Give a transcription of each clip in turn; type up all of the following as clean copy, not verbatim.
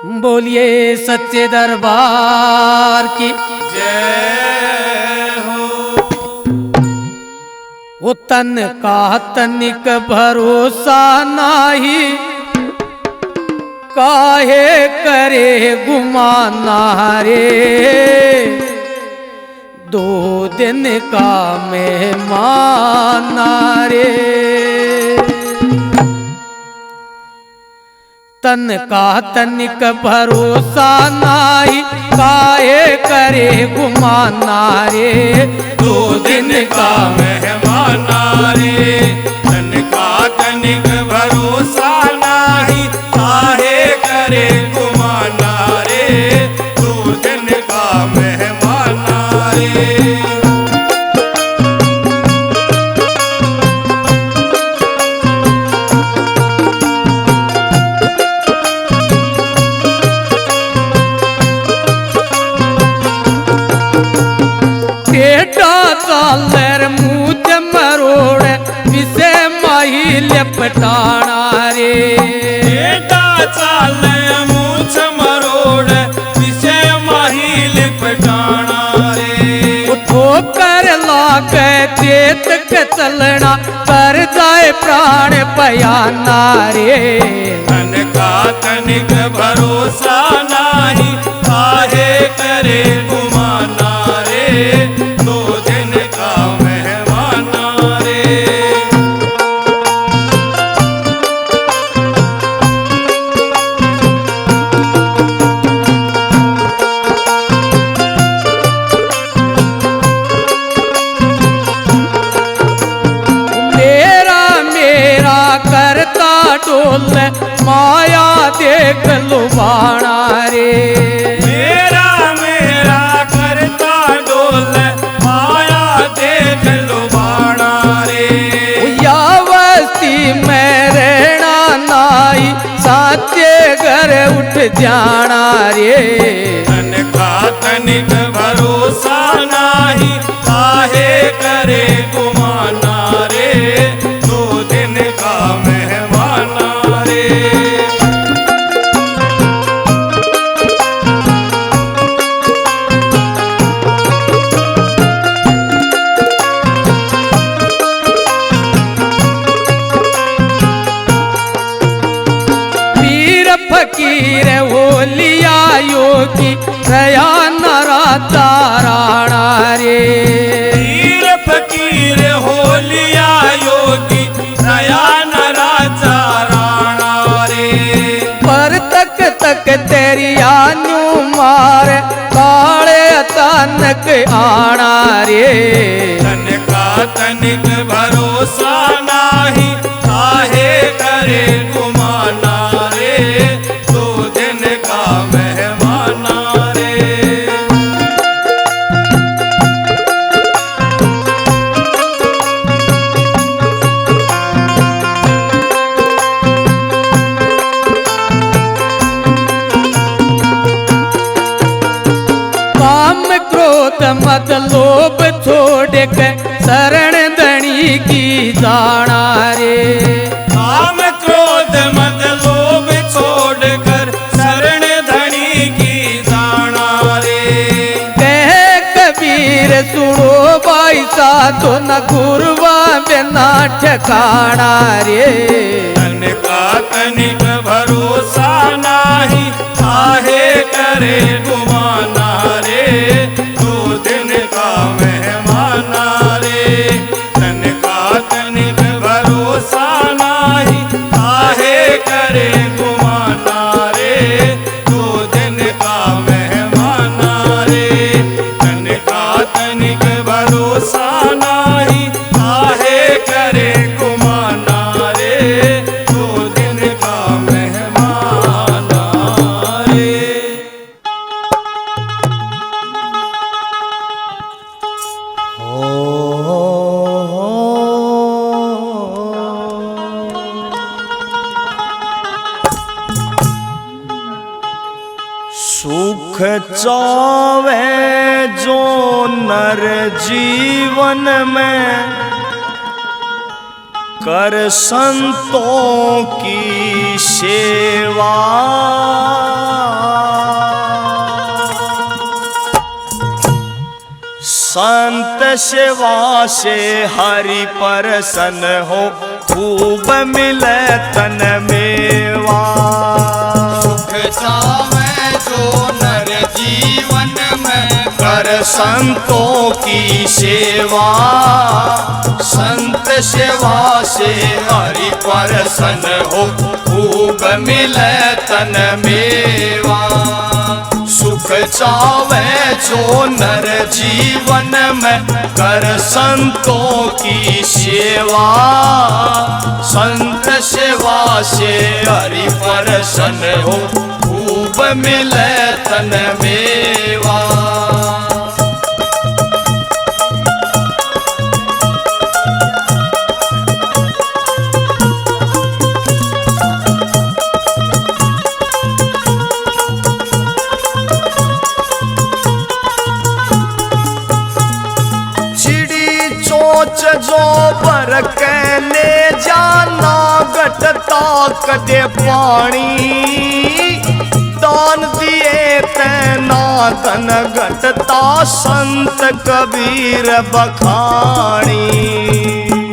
बोलिए सच्चे दरबार की जय हो। वो तन का तनिक भरोसा नाही, काहे करे गुमाना रे। 2 दिन का मेहमान रे। तन का तनिक भरोसा नाही, काहे करे गुमाना रे। 2 दिन का मेहमान रे। तन का तनिक भरोसा नाही, काहे करे गुमाना रे। 2 दिन का मेहमान रे। चालर मुँह मरोड़ विसे माही लपटाना रे। बेटा चाल मूछ मरोड़ विषय माही लिपटाना रे। ठोकर लागे चेत के चलना, कर जाए प्राण पयाना रे। तन का तनिक भरोसा नाही, काहे करे गुमाना रे। 2 दिन का मेहमान रे। मेरा मेरा करता डोल, माया देख लुभाना रे। मेरा मेरा करता डोल, माया देख लुभाना रे। यावस्ती में रहना नाई, साचे घर उठ जाना रे। तन का तनिक भरोसा नाही, काहे करे गुमाना रे। 2 दिन का मेहमान रे। पीर फकीर होलिया योगी, रया नरा ताराणा रे। पीर फकीर होलिया योगी, दया नराचा राणा रे। पर तक तेरी आनू मार, काले अचानक आना रे। तन का तनिक भरोसा नाही, काहे करे गुमाना रे। 2 दिन का मेहमान रे। काम क्रोध मत लोभ छोड़ के, शरण धनी की जाना रे। काम क्रोध मद लोभ छोड़कर, शरण धनी की जाना रे। कह कबीर सुनो भाई साधो, न गुरुआ बिना ठिकाना रे। तन का तनिक भरोसा नाही, काहे करे गुमाना रे। 2 दिन का मेहमान रे। तन का तनिक भरोसा नाही, काहे करे गुमाना रे। 2 दिन का मेहमान रे। तन का तनिक भरोसा नाही, काहे करे गुमाना रे। 2 दिन का मेहमान रे। सुख चावे जो नर जीवन में, कर संतों की सेवा। सेवा से हरि प्रसन्न हो, खूब मिले तन मेवा। सुख चावे जो नर जीवन में, कर संतों की सेवा, संत सेवा से हरि प्रसन्न हो, खूब मिले तन मेवा। सुख चावे जो नर जीवन में, कर संतों की सेवा, संत सेवा से हरि प्रसन्न हो, खूब मिले तन मेवा। जो भर के ले जाना घटता कदे पानी, दान दिए तैना धन घटता संत कबीर बखानी।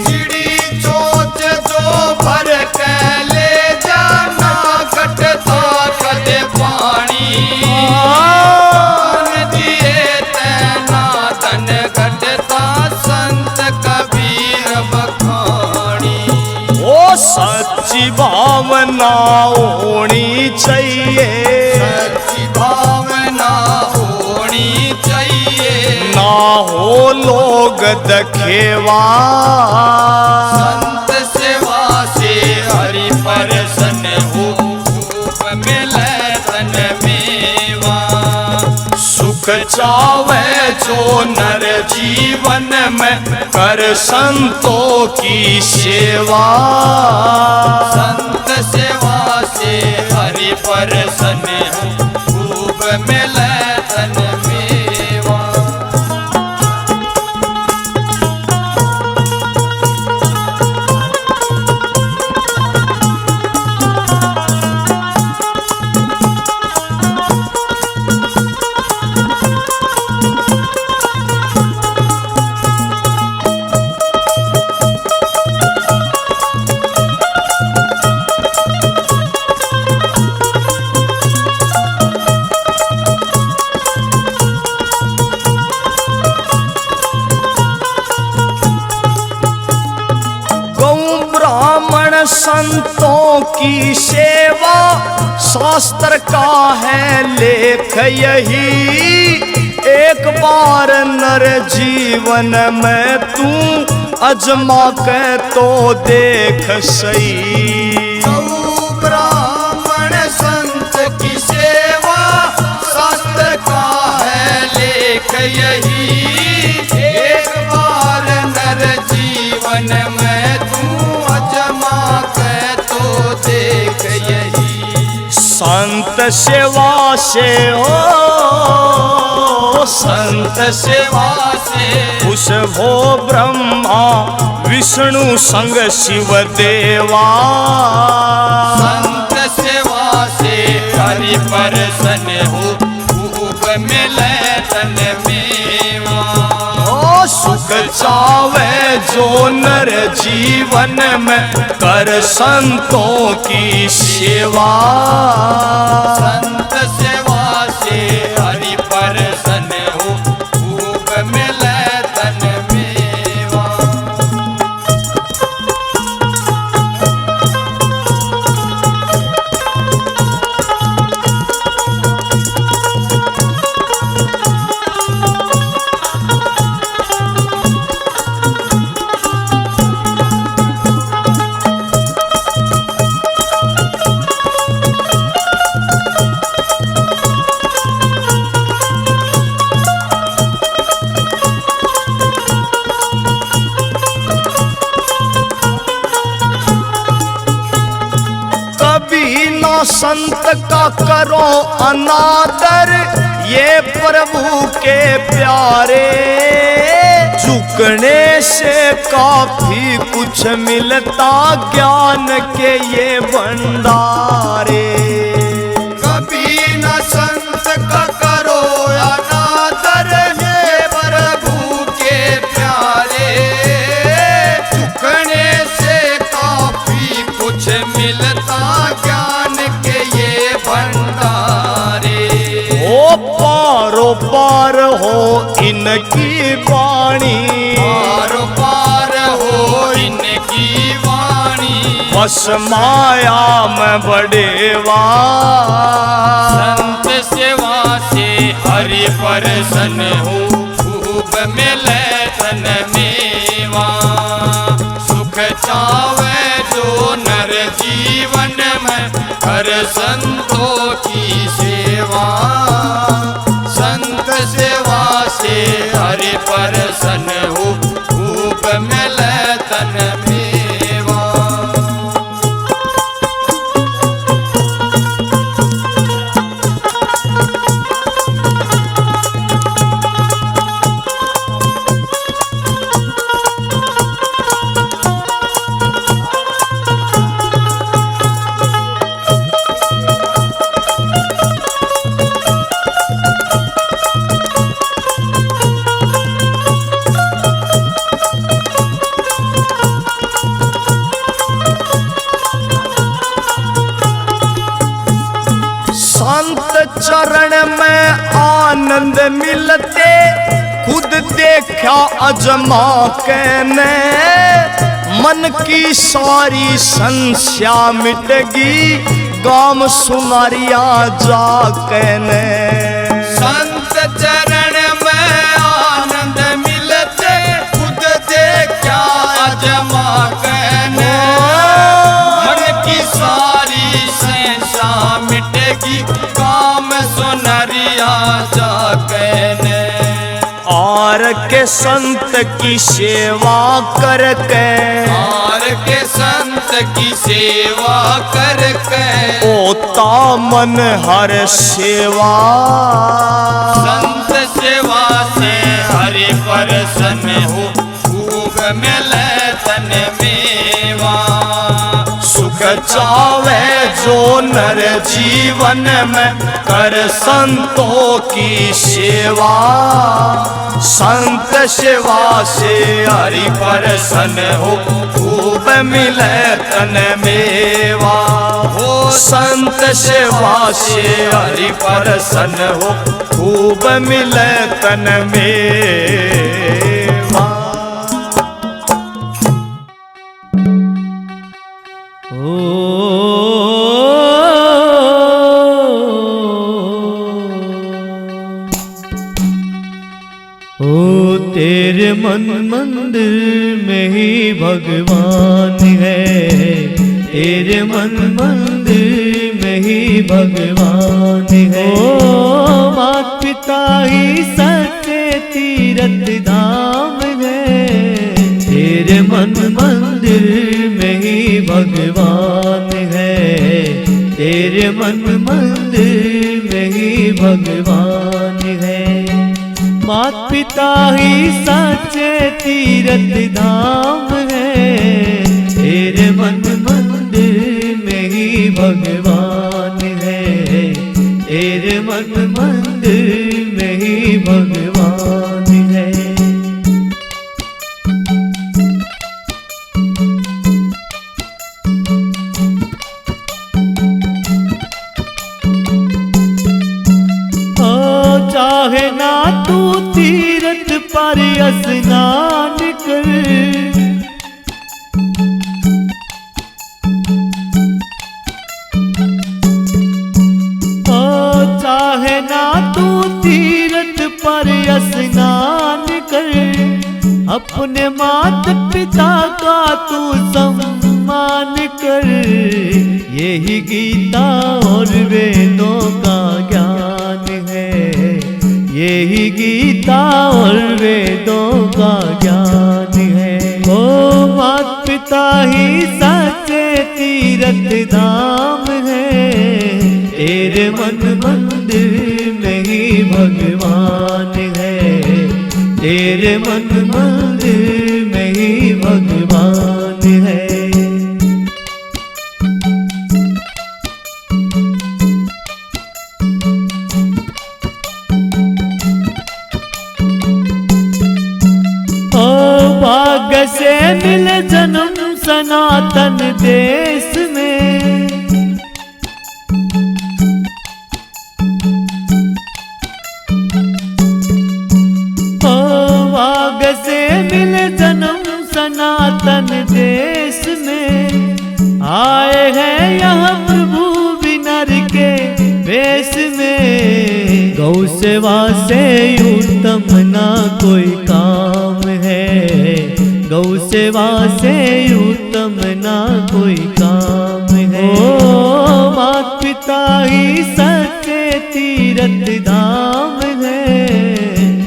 चिड़ी चोच जो भर के ले जाना घटता कदे पानी, दान दिए तैना धन घटता संत कबीर बखानी। ओ सच्ची भावना होनी चाहिए, सच्ची भावना होनी चाहिए, ना हो लोग दखेवा। संत सेवा से हरि प्रसन्न हो, खूब मिले तन मेवा। सुख चावे जो नर जीवन में, कर संतों की सेवा, संत सेवा से हरि प्रसन्न हो, खूब मिले तन मेवा। संतों की सेवा शास्त्र का है लेख यही, एक बार नर जीवन में तू अजमा के तो देख सही। ब्राह्मण संत की सेवा शास्त्र का है लेख यही, एक बार नर जीवन में तू अजमा के तो देख यही। संत सेवा से हो, संत सेवा से खुश हो ब्रह्मा विष्णु संग शिव देवा। संत सेवा से हरि प्रसन्न हो, खूब मिले तन मेवा। ओ सुख चावे जो नर जीवन में, कर संतों की सेवा। संत सेवा से हरि प्रसन्न हो, खूब मिले तन मेवा। संत का करो अनादर, ये प्रभु के प्यारे। झुकने से काफी कुछ मिलता, ज्ञान के ये भंडारे। कभी न संत का करो अनादर, ये प्रभु के इनकी वाणी, पार पार हो इनकी वाणी। बस माया में बड़ेवा, संत सेवा से हरि प्रसन्न हो, खूब मिले धन मेवा। सुख चावे जो नर जीवन में, कर संतों की सेवा। संत सेवा से हरि प्रसन्न हो, खूब मिले धन मेवा। संत चरण में आनंद मिलते, खुद देखा अजमा के ने। मन की सारी संस्या मिटेगी, गाम सुनारिया जाके ने। संत चरण में आनंद मिलते, खुद देखा अजमा कहने। मन की सारी संस्या मिटेगी, काम सुनरिया जा कहने। और के संत की सेवा करके, और के संत की सेवा करके, होता मन हर सेवा। संत सेवा से हरि प्रसन्न हो, खूब मिले धन मेवा। सुख चावे जो नर जीवन में, कर संतों की सेवा। संत सेवा से हरि प्रसन्न हो, खूब मिले तन मेवा। हो संत सेवा से हरि प्रसन्न हो, खूब मिले तन मेवा। ओ तेरे मन मंदिर में ही भगवान है, तेरे मन मंदिर में ही भगवान है। ओ माता पिता ही सच्चे तीर्थ धाम है, तेरे मन मंदिर में ही भगवान है, तेरे मन मंदिर में ही भगवान है। माता पिता ही सच्चे तीर्थ धाम है, तेरे मन मंदिर में ही भगवान है, तेरे मन मंदिर में ही भगवान है। चाहे ना तू तीर्थ पर स्नान कर, चाहे ना तू तीर्थ पर स्नान कर। अपने माता पिता का तू सम्मान कर, यही गीता और वेदों का ज्ञान है, यही गीता और वेदों का ज्ञान है। ओ माता पिता ही सच्चे तीर्थ धाम है, तेरे मन मंदिर में ही भगवान है, तेरे मन मंदिर में ही भगवान है। भाग्य से मिल जन्म सनातन देश में, सेवा से उत्तम ना कोई काम है, गौ सेवा से उत्तम ना कोई काम है। ओ मात पिता ही सच्चे तीरथ धाम है,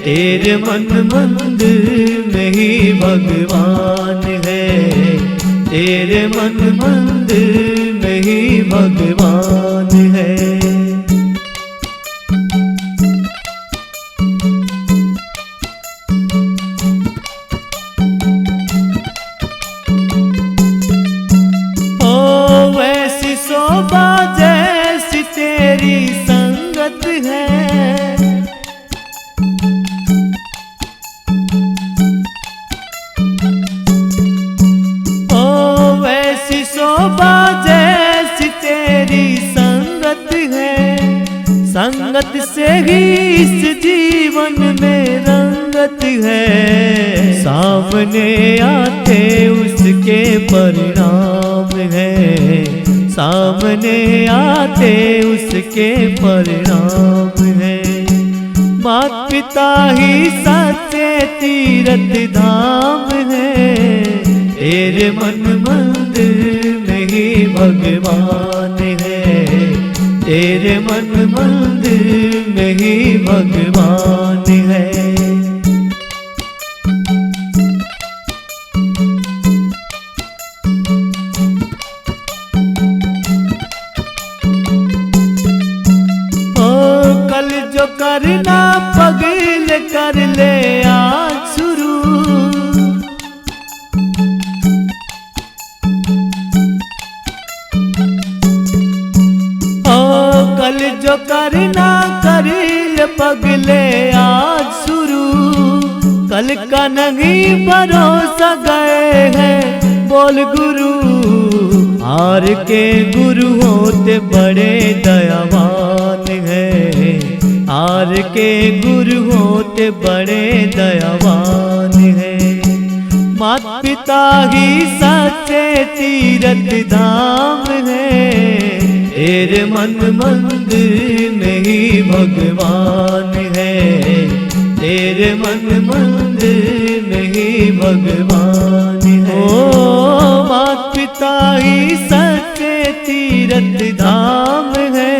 तेरे मन मंदिर में ही भगवान है, तेरे मन मंदिर में ही भगवान है। शोभा जैसी तेरी संगत है, ओ वैसी शोभा जैसी तेरी संगत है, संगत से ही इस जीवन में रंगत है, सामने आते उसके परिणाम है, सामने आते उसके परिणाम है। मात पिता ही सच्चे तीरथ धाम है, तेरे मन मंदिर में ही भगवान है, तेरे मन मंदिर में ही भगवान है। जो करना पगल कर ले आज शुरू, ओ कल जो करना कर ले पगले आज शुरू, कल का नहीं भरोसा गए हैं बोल गुरु, हार के गुरु होते बड़े दयावान है, हार के गुरु होते बड़े दयावान है। मात पिता ही सच्चे तीरथ धाम है, तेरे मन मंदिर में ही भगवान है, तेरे मन मंदिर में ही भगवान है। ओ मात पिता ही सच्चे तीरथ धाम है,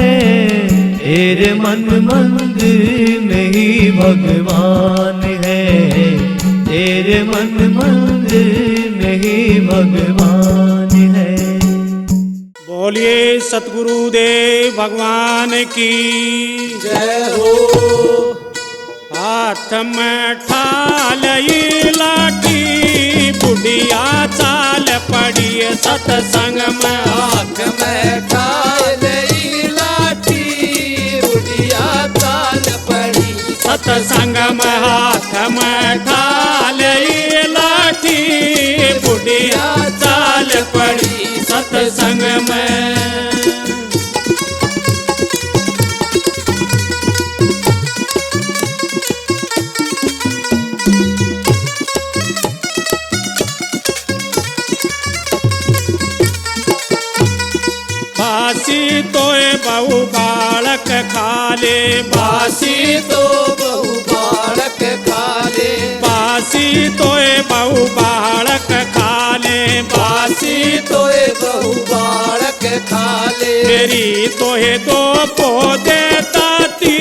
तेरे मन मंदिर में ही भगवान है, तेरे मन मंदिर में ही भगवान है। बोलिए सतगुरुदेव भगवान की जय हो। हाथ में ठाल लाठी, बुढ़िया चाल पड़ी सतसंग में, हाथ में ठाल लाठी, बुढ़िया चाल पड़ी सतसंग में, हाथ में ठाल लाठी, बुढ़िया चाल पड़ी सतसंग में। बासी तोए बहु बालक खाले, बासी तो बहु बालक खाले, बासी तोए बहु बालक खाले, बासी तोए बहु बालक खाले, मेरी तोहे दो पौधे ताती,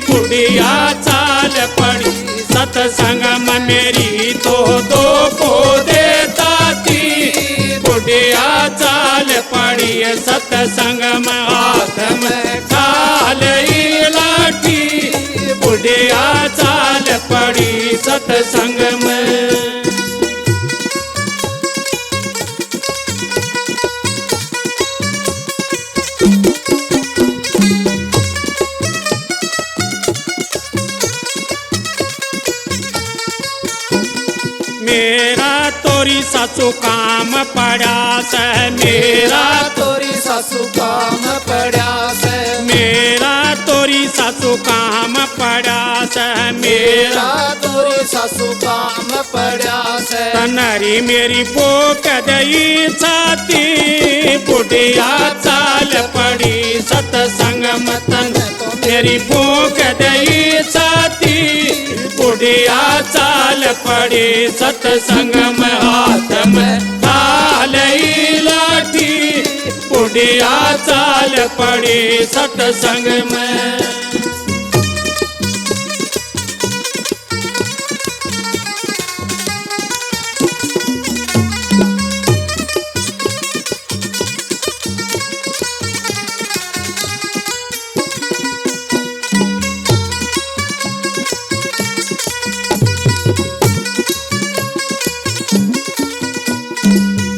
बुढ़िया चाल पड़ी सतसंग में, मेरी तो दो पौधे ताती, बुढ़िया चाल पड़ी सतसंग में, हाथ में ठाल लाठी, बुढ़िया चाल पड़ी सतसंग में। मेरा तोरी सासू काम पड़ा से, मेरा तोरी सासू काम पड़ा से, मेरा तोरी सासू काम पड़ा से, मेरा तोरी सासू काम पड़ा से, तनरी मेरी पोक दई छाती, बुढ़िया चाल पड़ी सतसंग में, तन मेरी पोक दई बुढ़िया चाल पड़ी सत्संग में हाथ में थाली लाठी बुढ़िया चाल पड़ी सत्संग में।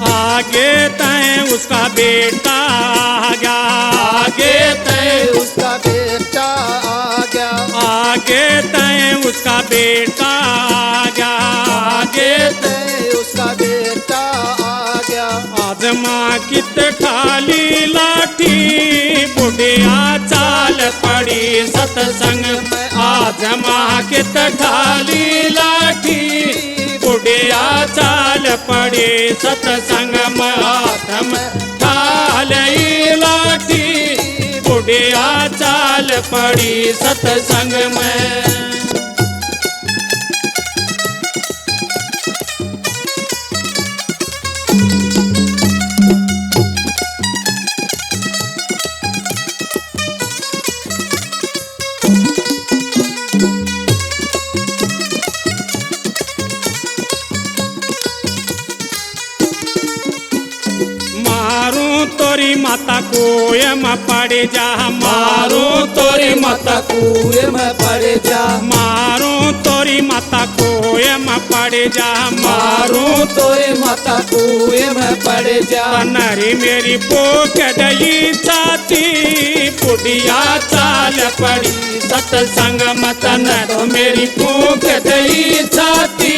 आगे तय उसका बेटा आ गया आगे तय उसका बेटा आ गया आगे तय उसका बेटा आ गया आगे ते उसका बेटा आ गया। आजमा कित ठाली लाठी बुढ़िया चाल पड़ी सत्संग में आजमा कित ठाली लाठी बुढ़िया चाल पड़ी सत्संग में हाथ में थाली लाठी बुढ़िया चाल पड़ी सत्संग में। तोरी माता कुएं में पड़ जा मारू तोरी माता कुएं में पड़ जा मारू तोरी माता कुएं में पड़ जा मारू तोरी माता कुएं में पड़ जा। नरी मेरी पोक दई छाती बुढ़िया चाल पड़ी सत्संग में तो मेरी पोक दई छाती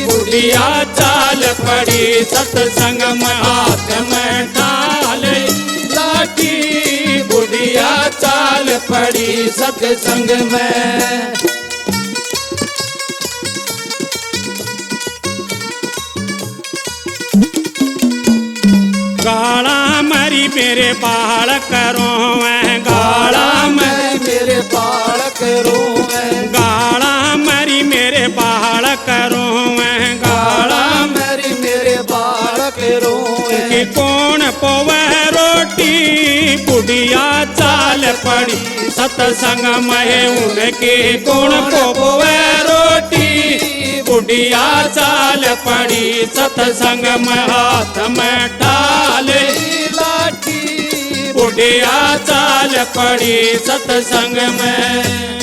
बुढ़िया चाल पड़ी सत्संग में हाथ में ठाली लाठी बुढ़िया चाल पड़ी सत्संग में। गाड़ा मरी मेरे बाल करो गाड़ा मेरे बाल करो गाड़ा मरी मेरे बाल करो गाड़ा मरी मेरे बाल करो कि कौन पोवे रोटी बुढ़िया चाल पड़ी सत्संग में उनके कौन पोवे रोटी बुढ़िया चाल पड़ी सत्संग में हाथ में ठाली लाठी बुढ़िया चाल पड़ी सत्संग में।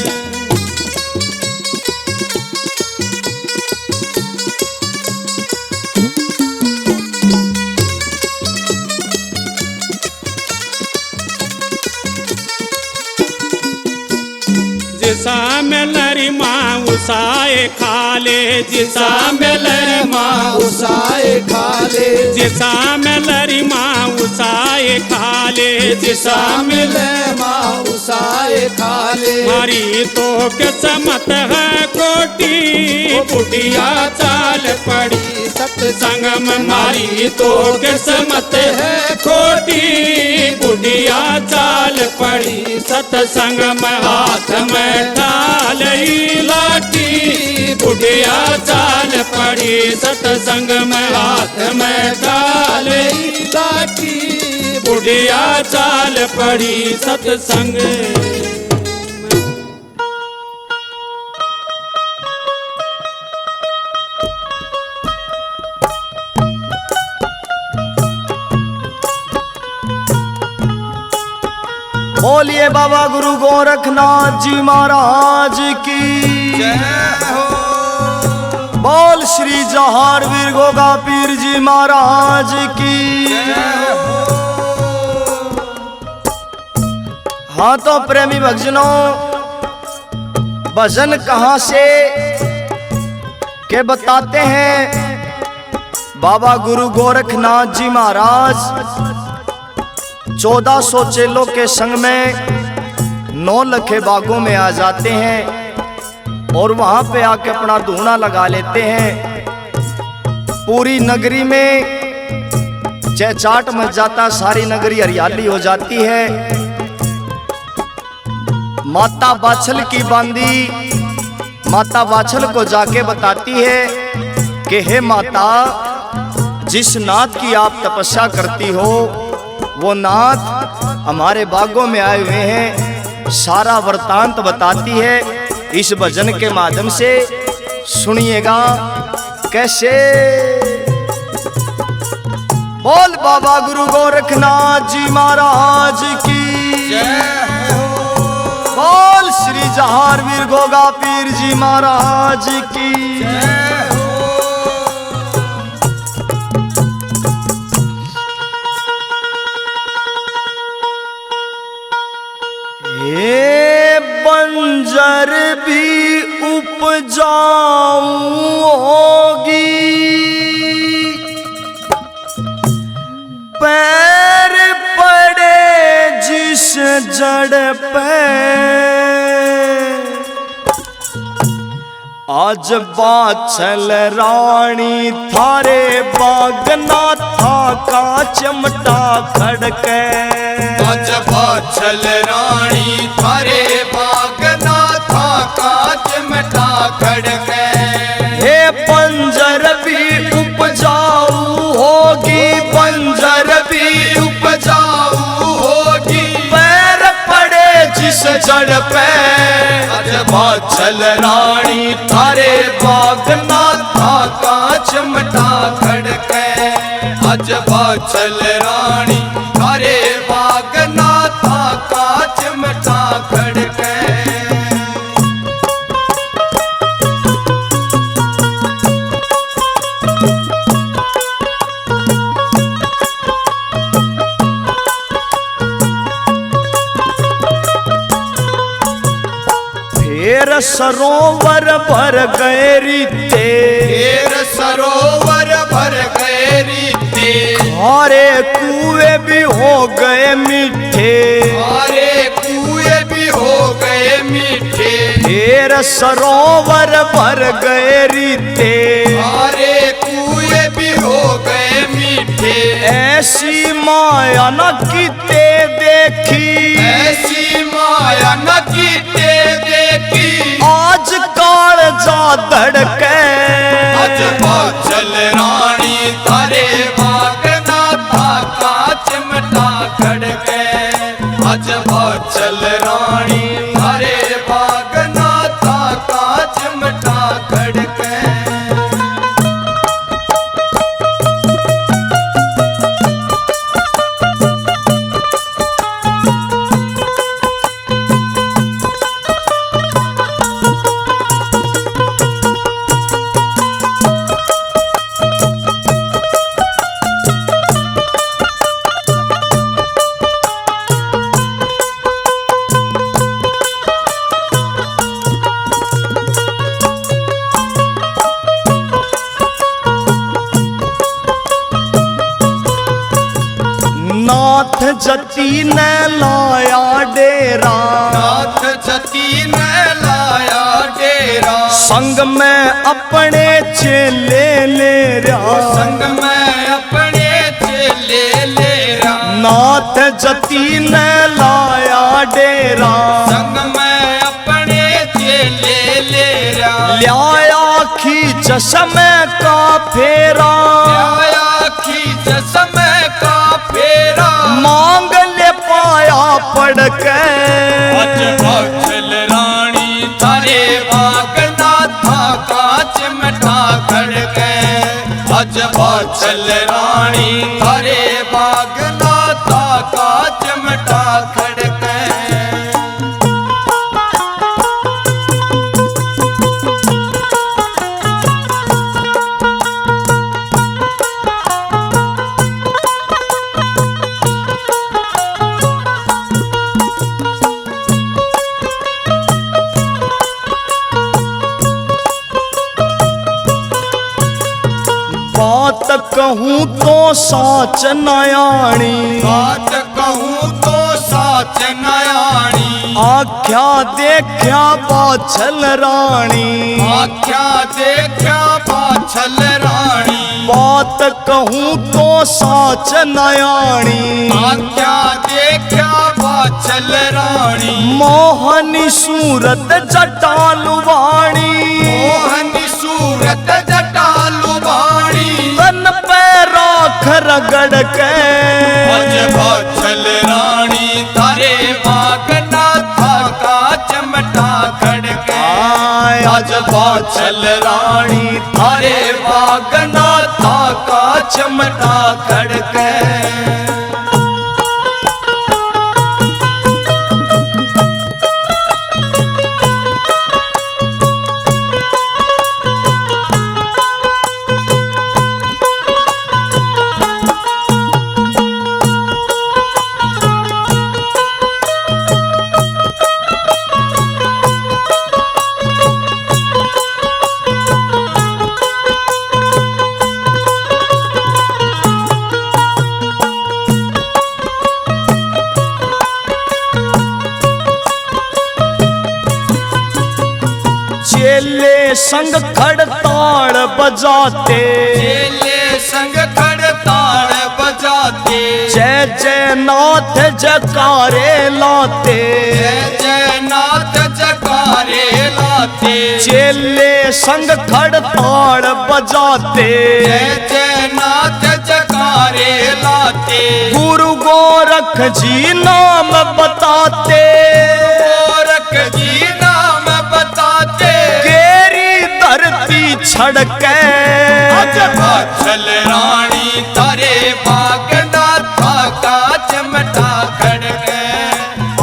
जिसा में लरी माँ उसाए खाले जिसा में लरी माँ उसाए खाले जिसा में लरी माँ उसाए खाले जिसा मिले माँ उसाए खाले मारी तो किस्मत है कोटी बुढ़िया चाल पड़ी सत्संग में मारी तो किस्मत है खोटी बुढ़िया चाल पड़ी सत्संग में हाथ में ठाली लाठी बुढ़िया चाल पड़ी सत्संग में हाथ में ठाली लाठी बुढ़िया चाल पड़ी सत्संग। बोलिए बाबा गुरु गोरखनाथ जी महाराज की बोल श्री जहारवीर गोगा पीर जी महाराज की। हाँ तो प्रेमी भक्तजनों, भजन कहाँ से के बताते हैं बाबा गुरु गोरखनाथ जी महाराज 1400 चेलों के संग में 9 लखे बागों में आ जाते हैं और वहां पे आके अपना धूना लगा लेते हैं। पूरी नगरी में चहचाट मच जाता, सारी नगरी हरियाली हो जाती है। माता बाछल की बांदी माता वाछल को जाके बताती है कि हे माता, जिस नाथ की आप तपस्या करती हो वो नाथ हमारे बागों में आए हुए हैं। सारा वृतांत बताती है। इस भजन के माध्यम से सुनिएगा कैसे। बोल बाबा गुरु गोरखनाथ जी महाराज की जय हो। बोल श्री जहारवीर गोगा पीर जी महाराज की जय हो। ये बंजर भी उपजाऊ होगी, पैर पड़े जिस जड़ पे, आज बाछल रानी थारे बागना था का चमटा खड़के। आज बाछल रानी थारे बागना था का चिमटा खड़के। हे बंजर भी उपजाऊ होगी, बंजर भी उपजाऊ होगी, पैर पड़े जिस जड़ पे। आज बाछल रानी थारे बागना था का चिमटा खड़के। आज बाछल रानी थारे बागना था का चिमटा खड़के। फिर सरोवर भर गए रीते, फिर सरोवर भर गए रीते। खारे कुएं भी हो गए मीठे, खारे कुएं भी हो गए मीठे। फिर सरोवर भर गए रीते, खारे कुएं भी हो गए मीठे। ऐसी माया न कीते देखी, ऐसी माया न कीते देखी। आज काल जा धड़के। आज बाछल रानी थारे बागना था का चिमटा खड़के। आज बाछल रानी थारे बागना था का चिमटा खड़के। नाथ जती ने लाया डेरा, नाथ जती ने लाया डेरा। संग में अपने चेले ले रहा, संग में अपने चेले ले रहा। नाथ जती ने लाया डेरा, संग में अपने चेले ले रहा। लिया खींच समय का फेरा, आया खींच समय का फेरा। मांग ले पाया पड़ के। आज बाछल रानी थारे बागना था का चिमटा खड़के। आज बाछल रानी थारे बागना था का चिमटा खड़के। बात कहूँ तो साच नयाणी, बात कहूँ तो साच नयाणी। आख्या देखा बाछल रानी, आख्या देख देखा बाछल रानी, बात कहूँ तो साच नयाणी। क्या देखा बाछल रानी, मोहनी सूरत जटालु वाणी। मोहनी सूरत जटालु वाणी, तन पे राख रगड़ के अज बाछल रानी तारे बागना था का चमटा खड़के। आज बाछल रानी थारे बागना था का चमटा खड़के। चेले संग खड़ताड़ बजाते, चेले संग खड़ताड़ बजाते, जय जय नाथ जकारे लाते। जय जय नाथ जकारे लाते, चेले संग खड़ताड़ बजाते, जय जय नाथ जकारे लाते। गुरु गोरख जी नाम बताते, गोरख जी नाम बताते, केरी धरती छड़के। अज बाछल रानी तारे बागना था का चमटा खड़के।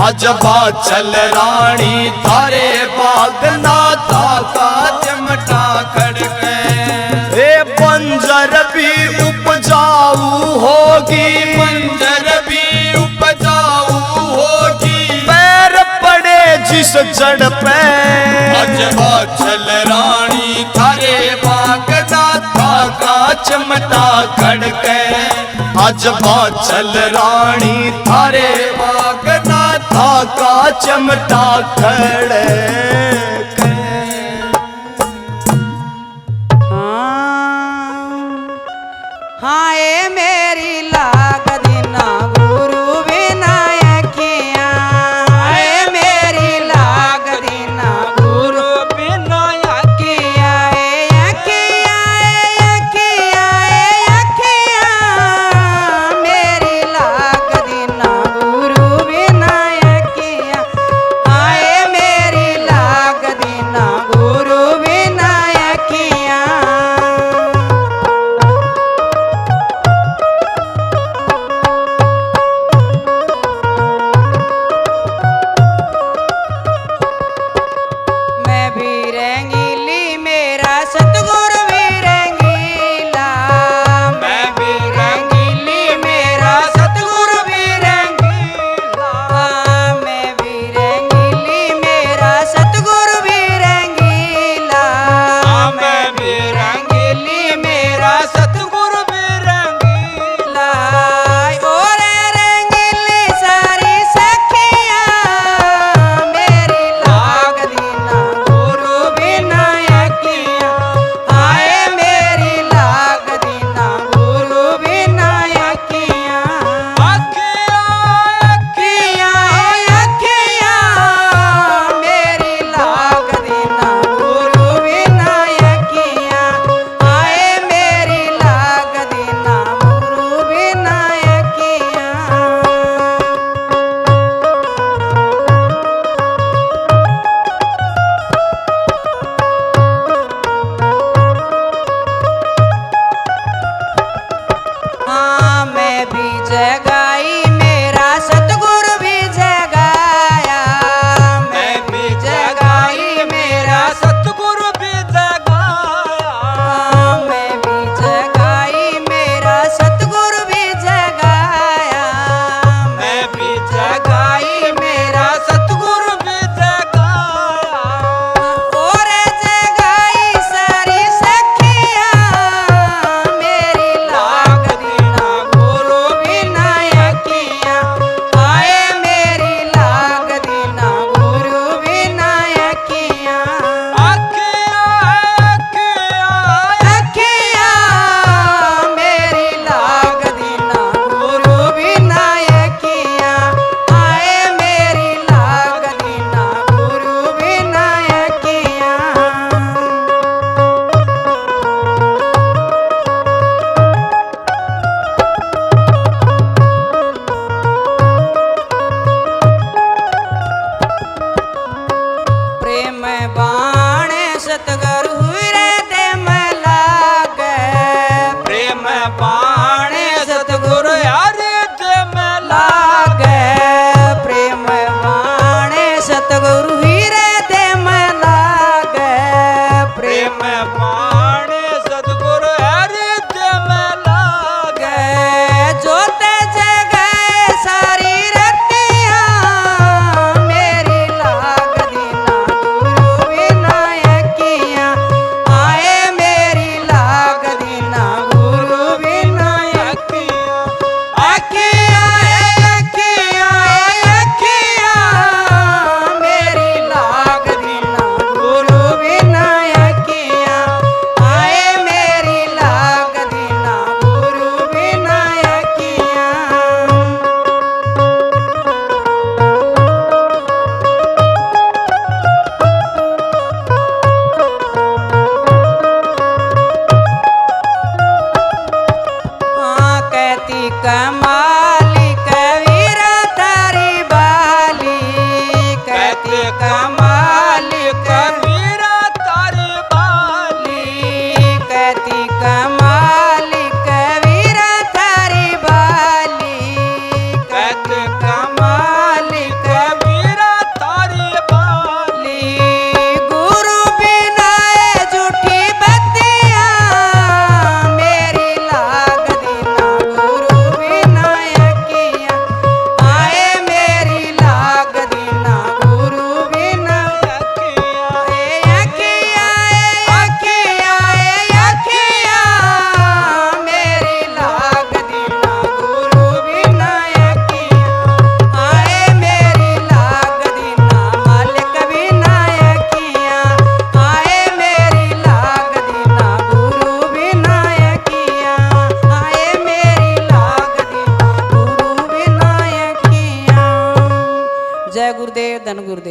आज बाछल रानी तारे बागना था का चमटा खड़के। ए बंजर भी उपजाऊ होगी, मंजर भी उपजाऊ होगी, पैर पड़े जिस जड़ पे। अज बाछल रानी थारे बागना था का चमटा खड़के। आज बाछल रानी थारे बागना था का चमटा खड़े। हाँ ये मेरी लाग दिना गुरु विनायकिया। ये मेरी लाग दिना गुरु विनायकिया। मेरी लाग दिना गुरु विनायकिया। हाँ ये मेरी लाग गुरुदेव धन गुरुदेव।